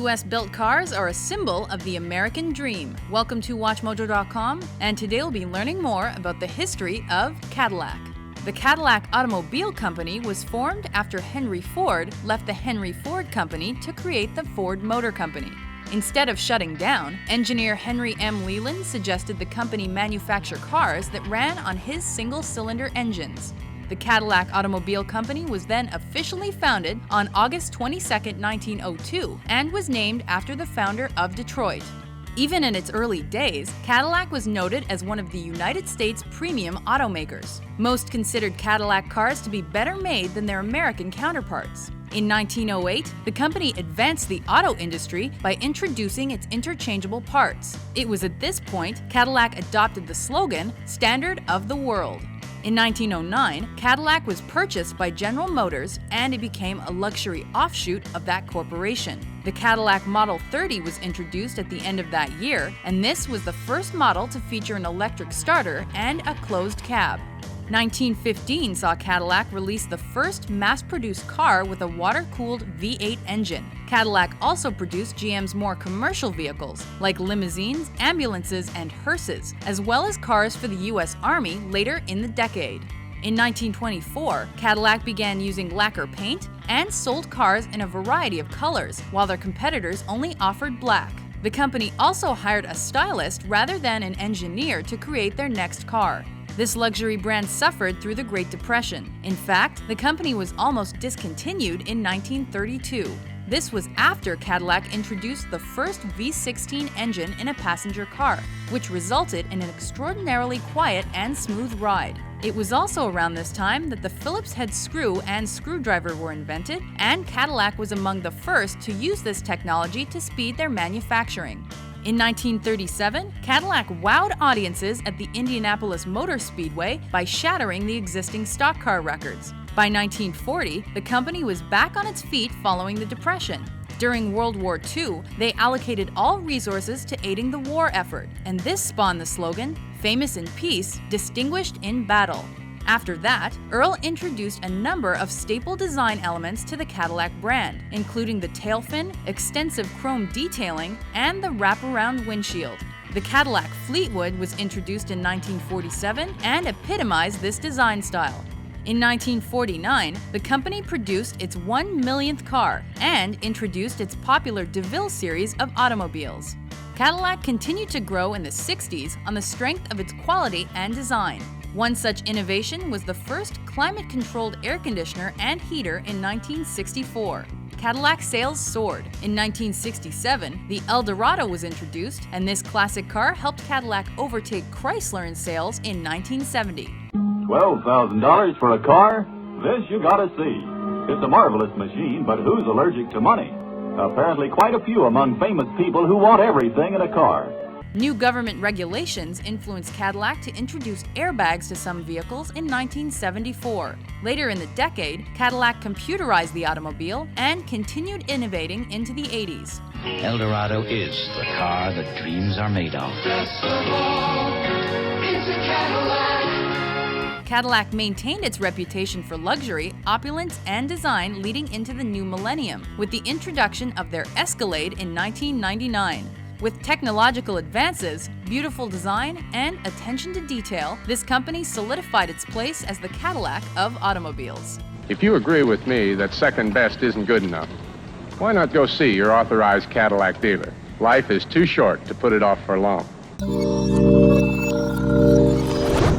U.S.-built cars are a symbol of the American dream. Welcome to WatchMojo.com, and today we'll be learning more about the history of Cadillac. The Cadillac Automobile Company was formed after Henry Ford left the Henry Ford Company to create the Ford Motor Company. Instead of shutting down, engineer Henry M. Leland suggested the company manufacture cars that ran on his single-cylinder engines. The Cadillac Automobile Company was then officially founded on August 22, 1902, and was named after the founder of Detroit. Even in its early days, Cadillac was noted as one of the United States' premium automakers. Most considered Cadillac cars to be better made than their American counterparts. In 1908, the company advanced the auto industry by introducing its interchangeable parts. It was at this point Cadillac adopted the slogan, "Standard of the World." In 1909, Cadillac was purchased by General Motors, and it became a luxury offshoot of that corporation. The Cadillac Model 30 was introduced at the end of that year, and this was the first model to feature an electric starter and a closed cab. 1915 saw Cadillac release the first mass-produced car with a water-cooled V8 engine. Cadillac also produced GM's more commercial vehicles, like limousines, ambulances, and hearses, as well as cars for the U.S. Army later in the decade. In 1924, Cadillac began using lacquer paint and sold cars in a variety of colors, while their competitors only offered black. The company also hired a stylist rather than an engineer to create their next car. This luxury brand suffered through the Great Depression. In fact, the company was almost discontinued in 1932. This was after Cadillac introduced the first V16 engine in a passenger car, which resulted in an extraordinarily quiet and smooth ride. It was also around this time that the Phillips head screw and screwdriver were invented, and Cadillac was among the first to use this technology to speed their manufacturing. In 1937, Cadillac wowed audiences at the Indianapolis Motor Speedway by shattering the existing stock car records. By 1940, the company was back on its feet following the Depression. During World War II, they allocated all resources to aiding the war effort, and this spawned the slogan, "Famous in peace, distinguished in battle." After that, Earl introduced a number of staple design elements to the Cadillac brand, including the tail fin, extensive chrome detailing, and the wraparound windshield. The Cadillac Fleetwood was introduced in 1947 and epitomized this design style. In 1949, the company produced its 1 millionth car and introduced its popular DeVille series of automobiles. Cadillac continued to grow in the 60s on the strength of its quality and design. One such innovation was the first climate-controlled air conditioner and heater in 1964. Cadillac sales soared. In 1967, the Eldorado was introduced, and this classic car helped Cadillac overtake Chrysler in sales in 1970. $12,000 for a car? This you gotta see. It's a marvelous machine, but who's allergic to money? Apparently quite a few among famous people who want everything in a car. New government regulations influenced Cadillac to introduce airbags to some vehicles in 1974. Later in the decade, Cadillac computerized the automobile and continued innovating into the 80s. Eldorado is the car that dreams are made of. Cadillac maintained its reputation for luxury, opulence, and design leading into the new millennium, with the introduction of their Escalade in 1999. With technological advances, beautiful design, and attention to detail, this company solidified its place as the Cadillac of automobiles. If you agree with me that second best isn't good enough, why not go see your authorized Cadillac dealer? Life is too short to put it off for long.